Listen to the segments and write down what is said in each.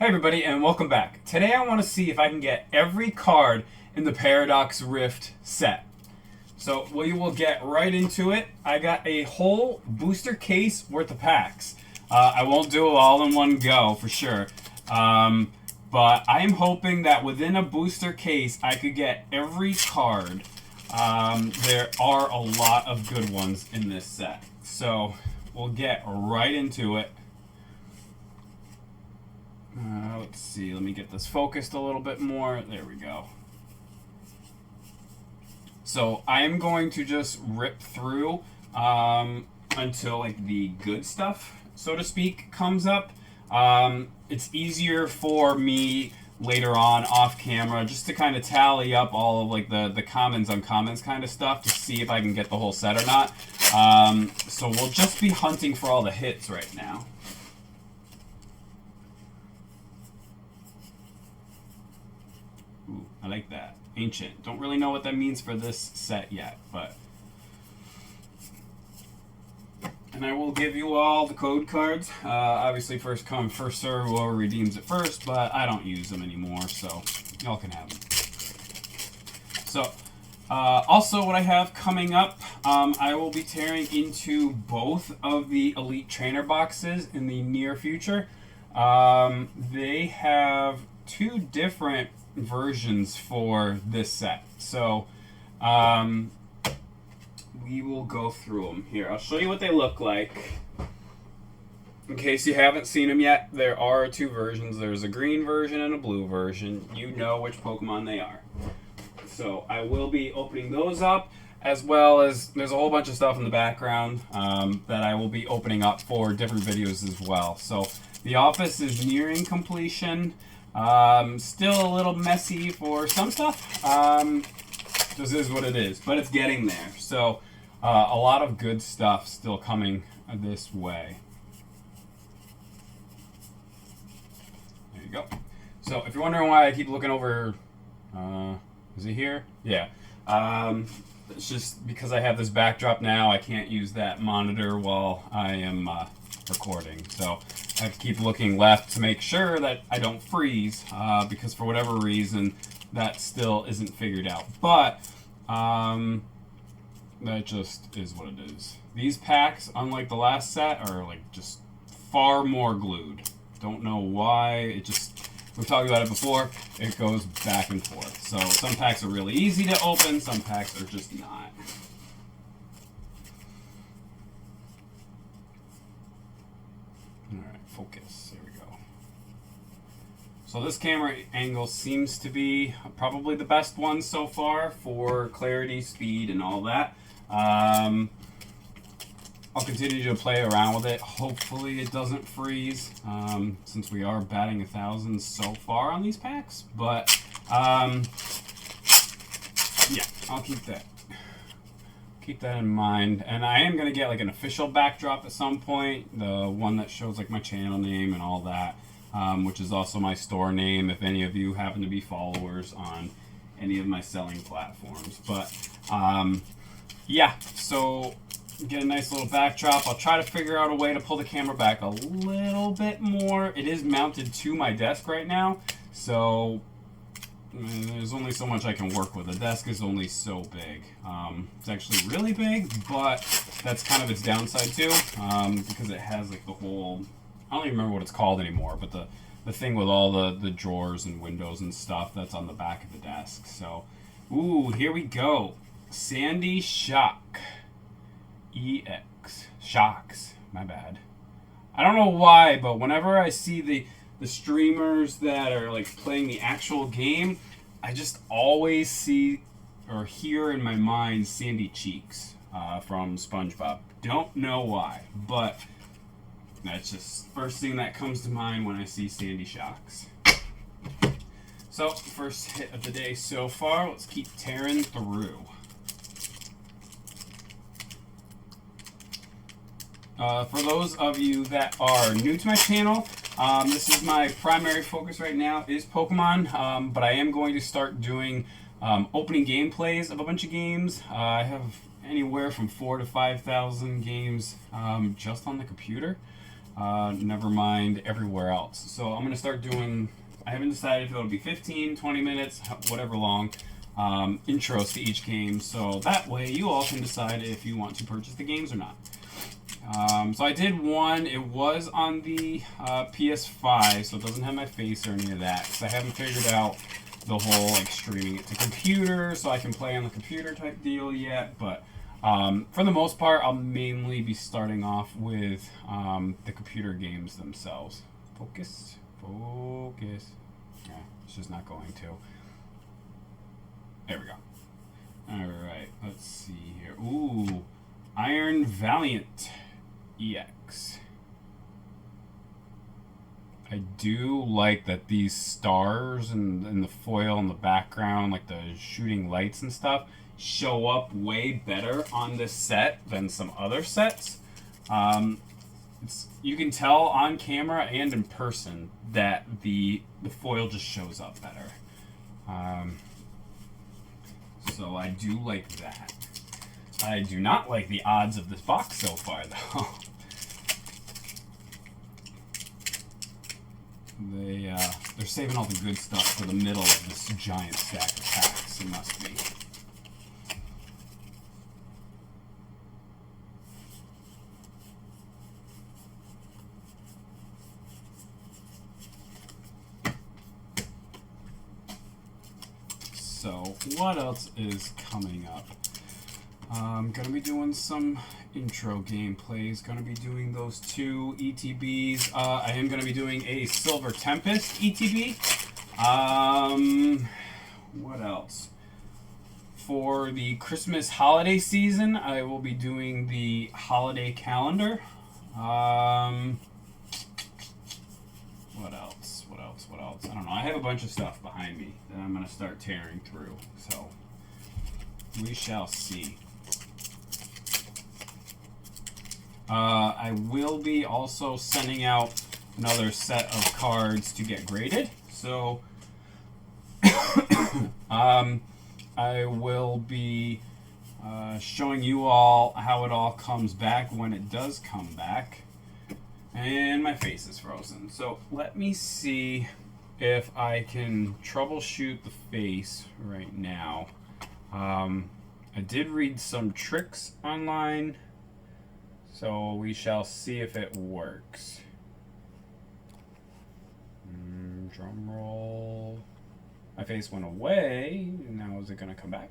Hey everybody, and welcome back. Today I want to see if I can get every card in the Paradox Rift set. So we will get right into it. I got a whole booster case worth of packs. I won't do it all in one go for sure. But I am hoping that within a booster case I could get every card. There are a lot of good ones in this set. So we'll get right into it. Let's see, let me get this focused a little bit more. There we go. So I am going to just rip through until like the good stuff, so to speak, comes up. It's easier for me later on off camera just to kind of tally up all of like the commons, uncommons kind of stuff to see if I can get the whole set or not. So we'll just be hunting for all the hits right now. Ooh, I like that. Ancient. Don't really know what that means for this set yet, but... And I will give you all the code cards. Obviously, first come, first serve, whoever redeems it first, but I don't use them anymore, so y'all can have them. So, also what I have coming up, I will be tearing into both of the Elite Trainer boxes in the near future. They have two different versions for this set, so we will go through them here. I'll show you what they look like in case you haven't seen them yet. There are two versions. There's a green version and a blue version. You know which Pokemon they are. So I will be opening those up, as well as there's a whole bunch of stuff in the background that I will be opening up for different videos as well. So the office is nearing completion. Still a little messy for some stuff. This is what it is, but it's getting there. So a lot of good stuff still coming this way. There you go. So if you're wondering why I keep looking over, is it here? Yeah. It's just because I have this backdrop now. I can't use that monitor while I am recording. So I have to keep looking left to make sure that I don't freeze, because for whatever reason that still isn't figured out. But that just is what it is. These packs, unlike the last set, are like just far more glued. Don't know why. It just, we've talked about it before, it goes back and forth. So some packs are really easy to open, some packs are just not. Alright, focus. There we go. So this camera angle seems to be probably the best one so far for clarity, speed, and all that. I'll continue to play around with it. Hopefully it doesn't freeze, since we are batting 1,000 so far on these packs. But yeah, I'll keep that in mind. And I am going to get like an official backdrop at some point, the one that shows like my channel name and all that, which is also my store name if any of you happen to be followers on any of my selling platforms. But yeah, so get a nice little backdrop. I'll try to figure out a way to pull the camera back a little bit more. It is mounted to my desk right now, so there's only so much I can work with. The desk is only so big. It's actually really big, but that's kind of its downside too, because it has like the whole, I don't even remember what it's called anymore, but the thing with all the drawers and windows and stuff that's on the back of the desk. So, ooh, here we go. Sandy Shock. EX. Shocks. My bad. I don't know why, but whenever I see the streamers that are like playing the actual game, I just always see or hear in my mind Sandy Cheeks from SpongeBob. Don't know why, but that's just first thing that comes to mind when I see Sandy Shocks. So, first hit of the day so far. Let's keep tearing through. For those of you that are new to my channel, this is my primary focus right now is Pokemon, but I am going to start doing opening gameplays of a bunch of games. I have anywhere from 4,000 to 5,000 games just on the computer. never mind everywhere else. So I'm going to start doing, I haven't decided if it'll be 15, 20 minutes, whatever long, intros to each game. So that way you all can decide if you want to purchase the games or not. So I did one, it was on the PS5, so it doesn't have my face or any of that, because I haven't figured out the whole like streaming it to computer so I can play on the computer type deal yet, but for the most part I'll mainly be starting off with the computer games themselves. Focus. Yeah, it's just not going to. There we go. Alright, let's see here. Ooh, Iron Valiant EX. I do like that these stars and the foil in the background, like the shooting lights and stuff, show up way better on this set than some other sets. You can tell on camera and in person that the foil just shows up better. So I do like that. I do not like the odds of this box so far, though. They're saving all the good stuff for the middle of this giant stack of packs. It must be. So, what else is coming up? I'm going to be doing some intro gameplays. Going to be doing those 2 ETBs. I am going to be doing a Silver Tempest ETB. What else? For the Christmas holiday season, I will be doing the holiday calendar. What else? I don't know. I have a bunch of stuff behind me that I'm going to start tearing through. So, we shall see. I will be also sending out another set of cards to get graded. So, I will be showing you all how it all comes back when it does come back. And my face is frozen. So, let me see if I can troubleshoot the face right now. I did read some tricks online. So we shall see if it works. Drum roll. My face went away. Now is it going to come back?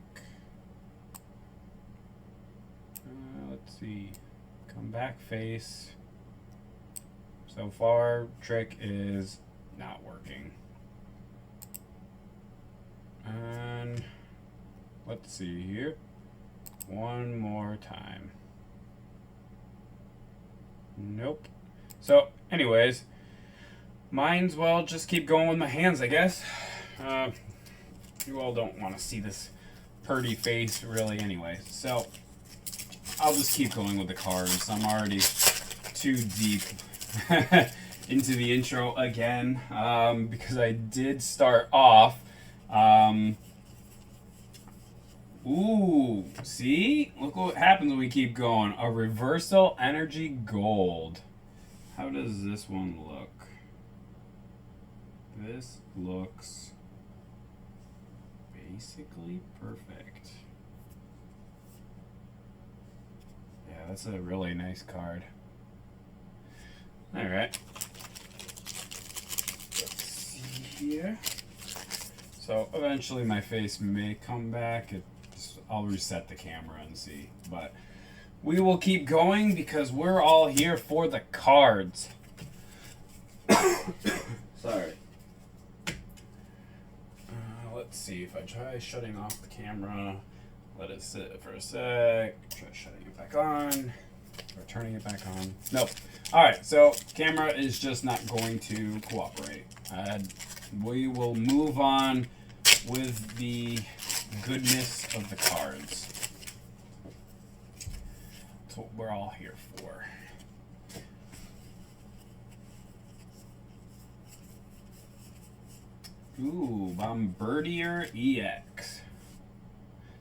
Let's see. Come back face. So far, trick is not working. And let's see here. One more time. Nope. So, anyways, mine's, well, just keep going with my hands, I guess. You all don't want to see this purty face, really, anyway. So, I'll just keep going with the cards. I'm already too deep into the intro again, because I did start off. Ooh, see? Look what happens when we keep going. A reversal energy gold. How does this one look? This looks basically perfect. Yeah, that's a really nice card. Alright. Let's see here. So eventually my face may come back. I'll reset the camera and see. But we will keep going because we're all here for the cards. Sorry. Let's see if I try shutting off the camera. Let it sit for a sec. Try shutting it back on. Or turning it back on. Nope. Alright, so camera is just not going to cooperate. We will move on with the goodness of the cards. That's what we're all here for. Ooh, Bombardier EX.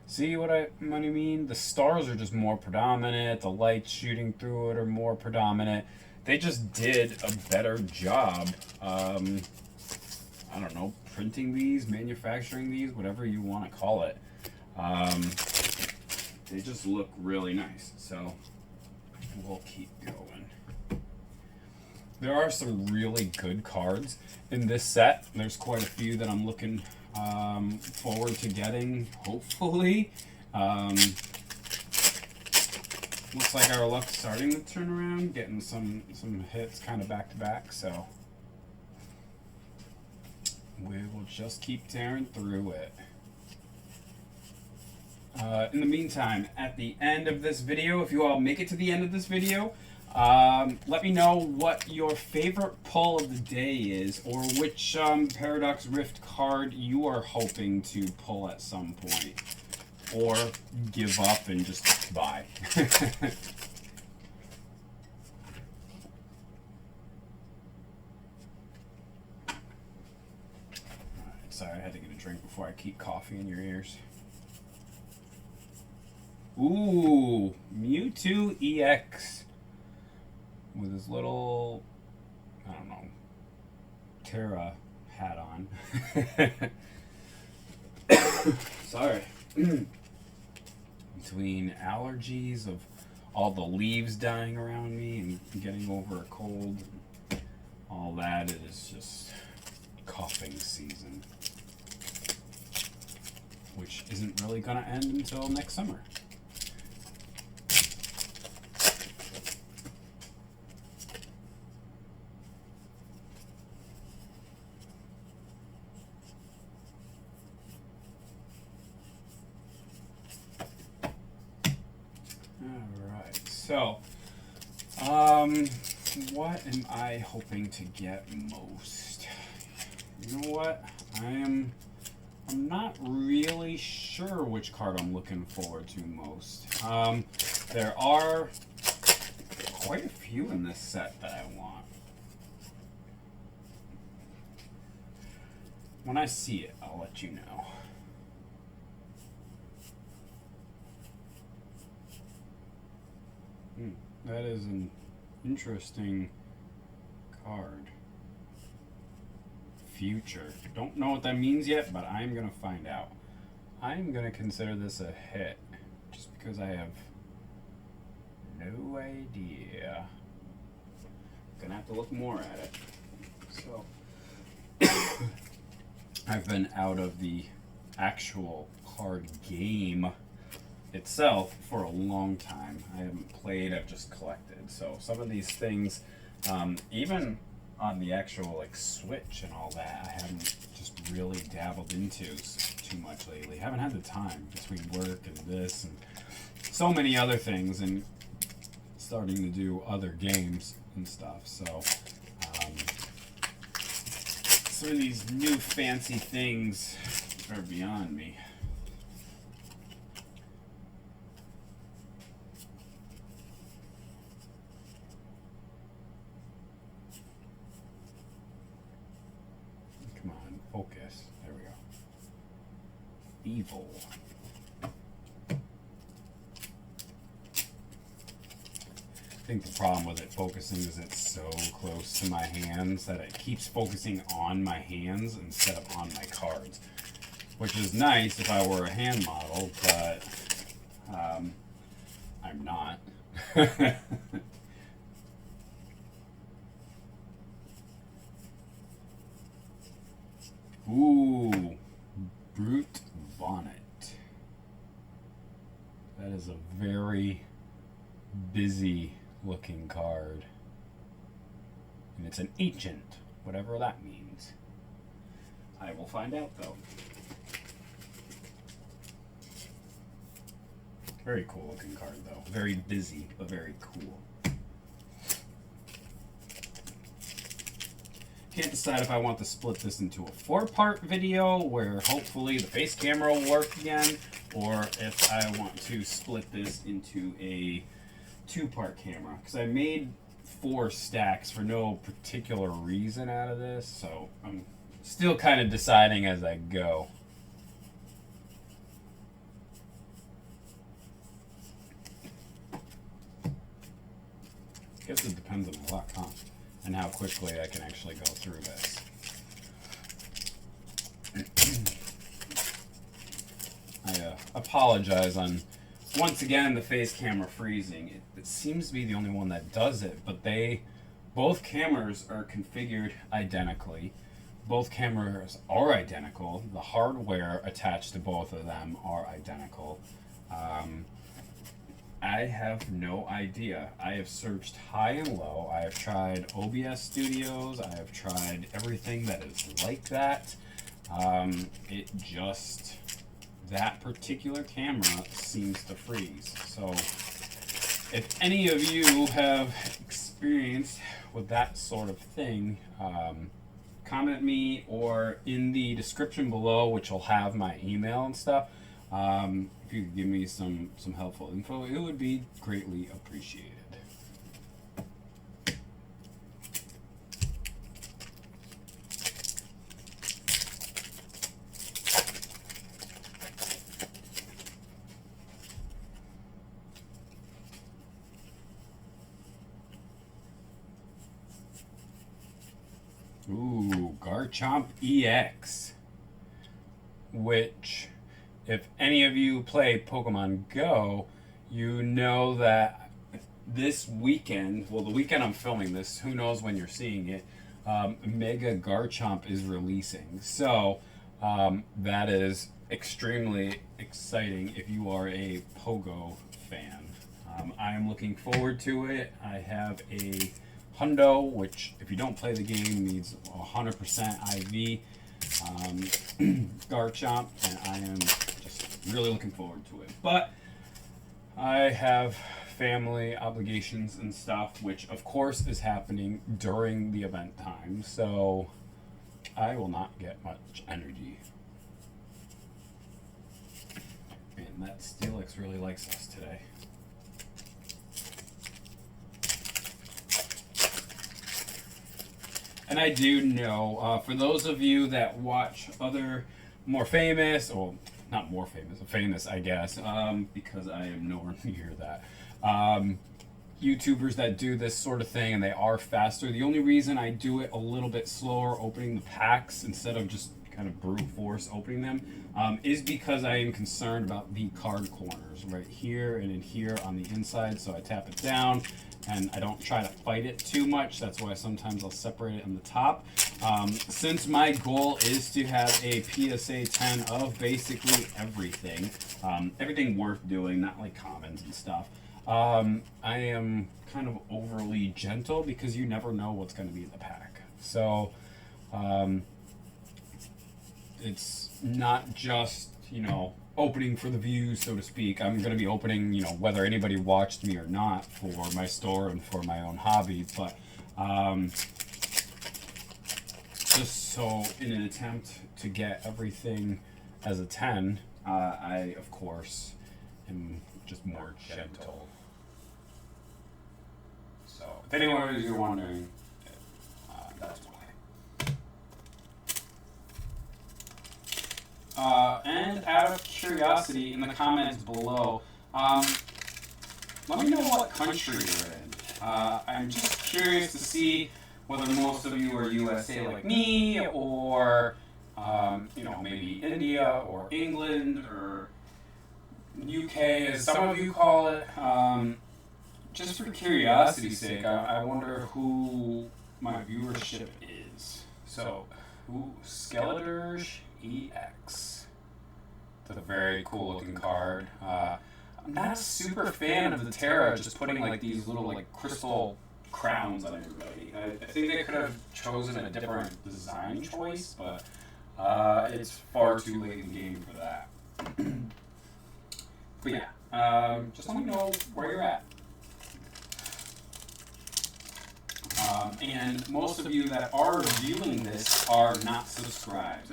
See what I mean? The stars are just more predominant. The lights shooting through it are more predominant. they just did a better job, I don't know, printing these, manufacturing these, whatever you want to call it. They just look really nice, so we'll keep going. There are some really good cards in this set. There's quite a few that I'm looking forward to getting, hopefully. Looks like our luck's starting to turn around, getting some hits kind of back to back, so we will just keep tearing through it. In the meantime, at the end of this video, if you all make it to the end of this video, let me know what your favorite pull of the day is, or which Paradox Rift card you are hoping to pull at some point, or give up and just buy. Sorry, I had to get a drink before I keep coffee in your ears. Ooh, Mewtwo EX with his little, I don't know, Terra hat on. Sorry. Between allergies of all the leaves dying around me and getting over a cold, all that, it is just coughing season, which isn't really going to end until next summer. So, what am I hoping to get most? You know what? I'm not really sure which card I'm looking forward to most. There are quite a few in this set that I want. When I see it, I'll let you know. That is an interesting card. Future. Don't know what that means yet, but I'm going to find out. I'm going to consider this a hit, just because I have no idea. Gonna have to look more at it. So, I've been out of the actual card game itself for a long time. I haven't played, I've just collected. So some of these things, even on the actual like Switch and all that, I haven't just really dabbled into too much lately. Haven't had the time between work and this and so many other things, and starting to do other games and stuff. So some of these new fancy things are beyond me. Focus. There we go. Evil. I think the problem with it focusing is it's so close to my hands that it keeps focusing on my hands instead of on my cards, which is nice if I were a hand model, but I'm not. Ooh, Brute Bonnet. That is a very busy looking card. And it's an ancient, whatever that means. I will find out though. Very cool looking card though. Very busy, but very cool. Can't decide if I want to split this into a 4-part video where hopefully the face camera will work again, or if I want to split this into a 2-part camera, because I made 4 stacks for no particular reason out of this, so I'm still kind of deciding as I go. guess it depends on my luck, huh? And how quickly I can actually go through this. I apologize on, once again, the face camera freezing. It seems to be the only one that does it, but both cameras are configured identically. Both cameras are identical. The hardware attached to both of them are identical. I have no idea. I have searched high and low. I have tried OBS Studios. I have tried everything that is like that. That particular camera seems to freeze. So if any of you have experience with that sort of thing, comment me, or in the description below, which will have my email and stuff. If you could give me some helpful info, it would be greatly appreciated. Ooh, Garchomp EX, which, if any of you play Pokemon Go, you know that this weekend, well, the weekend I'm filming this, who knows when you're seeing it, Mega Garchomp is releasing. So that is extremely exciting if you are a Pogo fan. I am looking forward to it. I have a Hundo, which, if you don't play the game, needs 100% IV Garchomp, and I am just really looking forward to it. But I have family obligations and stuff, which of course is happening during the event time, so I will not get much energy. And that Steelix really likes us today. And I do know, for those of you that watch other more famous, or not more famous, famous I guess, because I am nowhere near that, YouTubers that do this sort of thing, and they are faster. The only reason I do it a little bit slower opening the packs instead of just kind of brute force opening them, is because I am concerned about the card corners right here and in here on the inside. So I tap it down and I don't try to fight it too much. That's why sometimes I'll separate it on the top. Since my goal is to have a PSA 10 of basically everything, everything worth doing, not like commons and stuff, I am kind of overly gentle because you never know what's going to be in the pack. So it's not just, you know, opening for the views, so to speak. I'm going to be opening, you know, whether anybody watched me or not, for my store and for my own hobby. But just so in an attempt to get everything as a 10, I, of course, am just more gentle. So if anyone is wondering, that's why. And out of curiosity, in the comments below, let me know what country you're in. I'm just curious to see whether most of you are USA like me, or you know, maybe India or England or UK, as some of you call it. Just for curiosity's sake, I wonder who my viewership is. So, Skeletor's EX. It's a very cool looking card. I'm not a super fan of the Terra just putting like these little like crystal crowns on everybody. I think they could have chosen a different design choice, but it's far too late in the game for that. But yeah, just let me know where you're at. And most of you that are viewing this are not subscribed,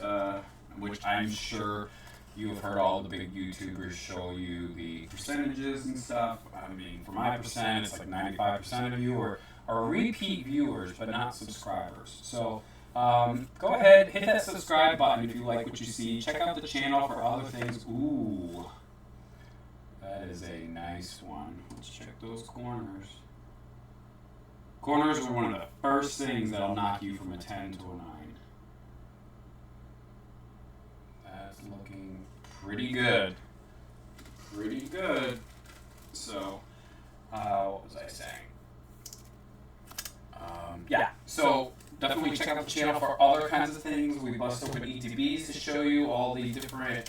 which I'm sure you have heard all the big YouTubers show you the percentages and stuff. I mean, for my percent, it's like 95% of you are repeat viewers, but not subscribers. So go ahead, hit that subscribe button if you like what you see. Check out the channel for other things. Ooh, that is a nice one. Let's check those corners. Corners are one of the first things that'll knock you from a 10 to a 9. That's looking pretty good. Pretty good. So, what was I saying? Yeah, so definitely check out the channel for other kinds of things. We bust open ETBs to show you all the different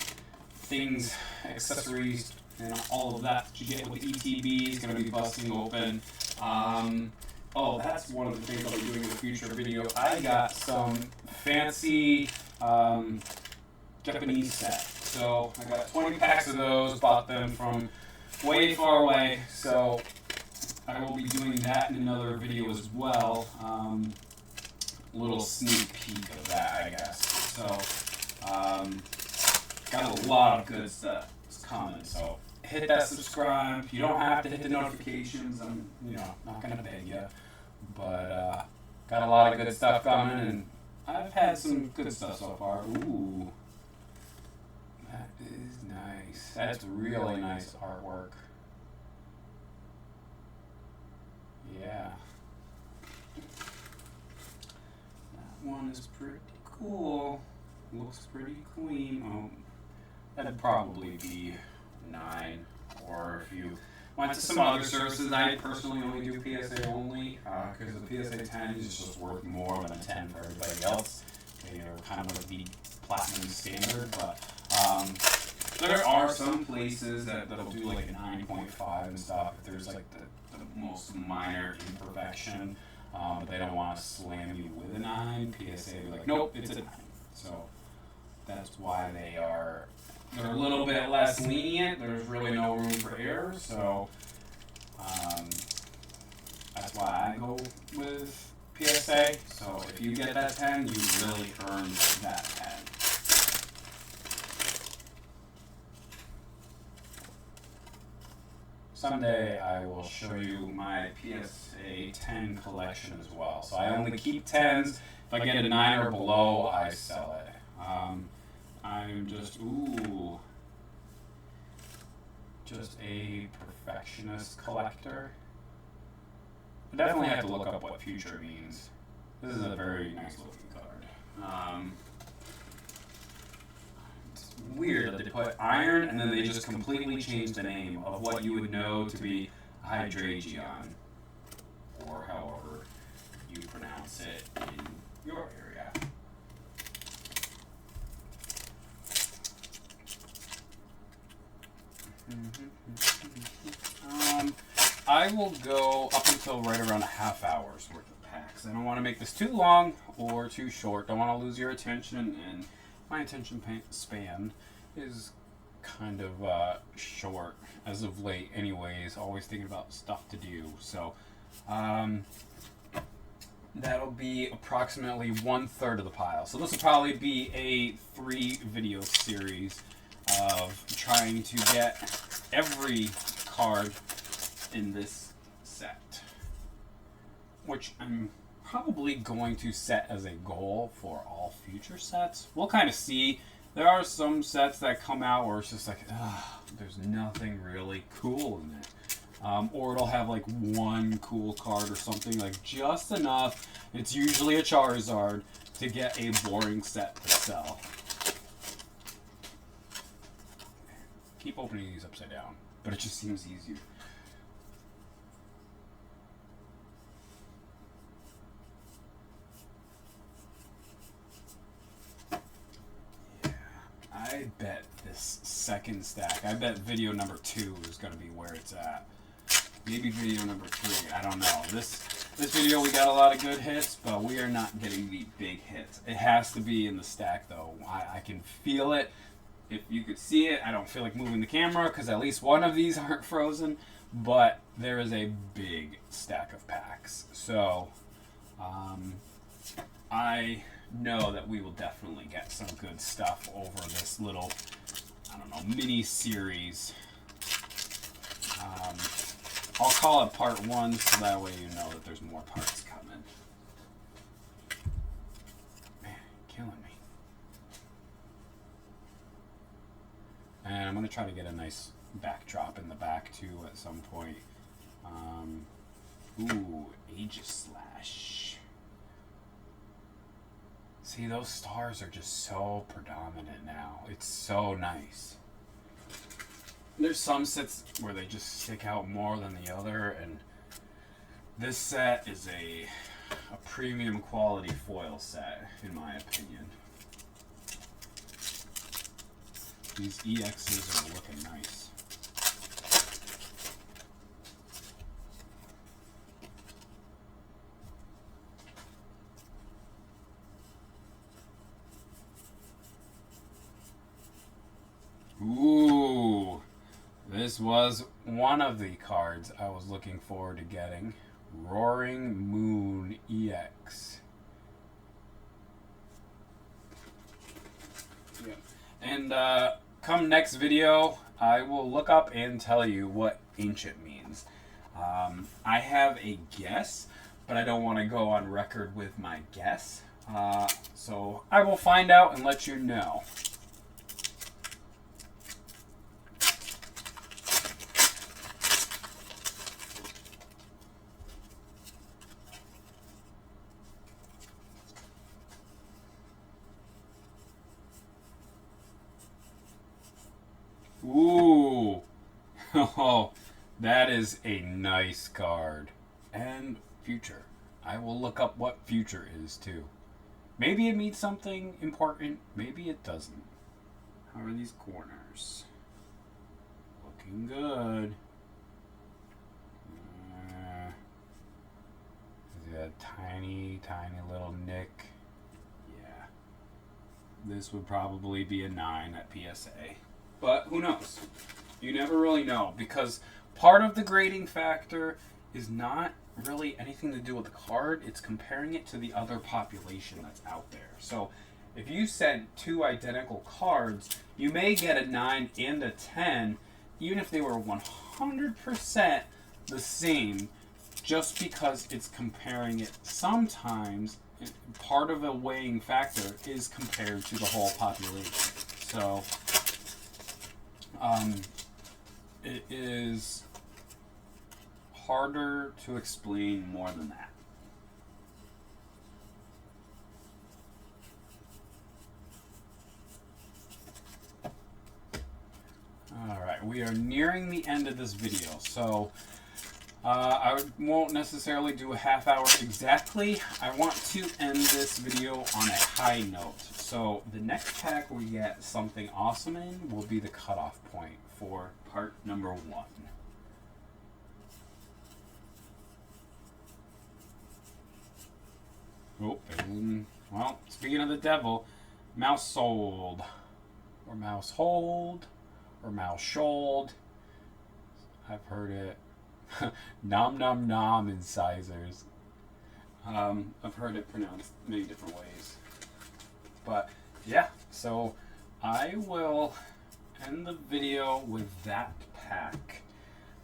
things, accessories, and all of that you get with ETBs. Going to be busting open. Oh, that's one of the things I'll be doing in the future video. I got some fancy Japanese set. So I got 20 packs of those, bought them from way far away. So I will be doing that in another video as well. Little sneak peek of that, I guess. So got a lot of good stuff coming. So hit that subscribe. You don't have to hit the notifications. I'm, not gonna beg you, but got a lot of good stuff coming, and I've had some good stuff so far. Ooh, that is nice. That's really nice artwork. Yeah, that one is pretty cool. Looks pretty clean. Oh, that'd probably be 9, or if you went to some other services. I personally only do PSA only, because the PSA 10 is just worth more than a 10 for everybody else. They are kind of like the platinum standard, but there are some places that'll do like a 9.5 and stuff if there's like the most minor imperfection, but they don't want to slam you with a 9. PSA will be like, nope, it's a 9. So that's why they're a little bit less lenient. There's really no room for error, so that's why I go with PSA. So if you get that 10, you really earned that 10. Someday I will show you my PSA 10 collection as well. So I only keep 10s. If I get a 9 or below, I sell it. I'm just a perfectionist collector. I definitely have to look up what future means. This is a very nice looking card. It's weird that they put iron and then they just completely changed the name of what you would know to be Hydragion, or however you pronounce it in your area. I will go up until right around a half hour's worth of packs. I don't want to make this too long or too short. Don't want to lose your attention, and my attention span is kind of short as of late anyways, always thinking about stuff to do. So that'll be approximately 1/3 of the pile. So this will probably be a 3-video series of trying to get every card in this set, which I'm probably going to set as a goal for all future sets. We'll kind of see. There are some sets that come out where it's just like, there's nothing really cool in it. Or it'll have like one cool card or something, like just enough. It's usually a Charizard to get a boring set to sell. Keep opening these upside down, but it just seems easier. Yeah, I bet this second stack, I bet video number 2 is going to be where it's at. Maybe video number 3, I don't know. This video we got a lot of good hits, but we are not getting the big hits. It has to be in the stack though. I can feel it. If you could see it, I don't feel like moving the camera because at least one of these aren't frozen, but there is a big stack of packs. So I know that we will definitely get some good stuff over this little, I don't know, mini series. I'll call it part 1 so that way you know that there's more parts coming. Man, killing me. And I'm going to try to get a nice backdrop in the back too at some point. Ooh, Aegislash. See, those stars are just so predominant now. It's so nice. There's some sets where they just stick out more than the other, and this set is a premium quality foil set, in my opinion. These EXs are looking nice. Ooh, this was one of the cards I was looking forward to getting. Roaring Moon EX. Yeah. And come next video, I will look up and tell you what ancient means. I have a guess, but I don't want to go on record with my guess. So I will find out and let you know. Ooh, oh, that is a nice card. And future. I will look up what future is too. Maybe it means something important, maybe it doesn't. How are these corners? Looking good. Is it a tiny, tiny little nick? Yeah. This would probably be a 9 at PSA. But who knows? You never really know, because part of the grading factor is not really anything to do with the card. It's comparing it to the other population that's out there. So if you sent 2 identical cards, you may get a 9 and a 10, even if they were 100% the same, just because it's comparing it. Sometimes part of a weighing factor is compared to the whole population. So it is harder to explain more than that. Alright, we are nearing the end of this video, so I won't necessarily do a half hour exactly. I want to end this video on a high note. So the next pack we get something awesome in will be the cutoff point for part number 1. Oh, well, speaking of the devil, mouse sold, or mouse hold, or mouse shold. I've heard it. Nom nom nom incisors. I've heard it pronounced many different ways. But yeah, so I will end the video with that pack.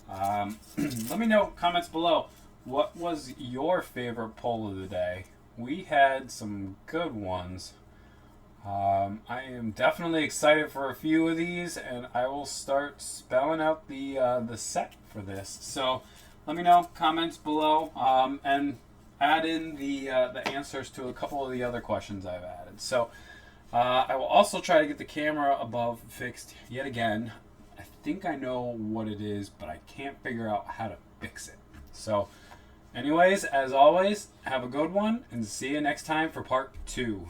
Let me know, comments below, what was your favorite pull of the day? We had some good ones. I am definitely excited for a few of these, and I will start spelling out the set for this. So let me know, comments below, and add in the answers to a couple of the other questions I've added. So I will also try to get the camera above fixed yet again. I think I know what it is, but I can't figure out how to fix it. So anyways, as always, have a good one, and see you next time for part 2.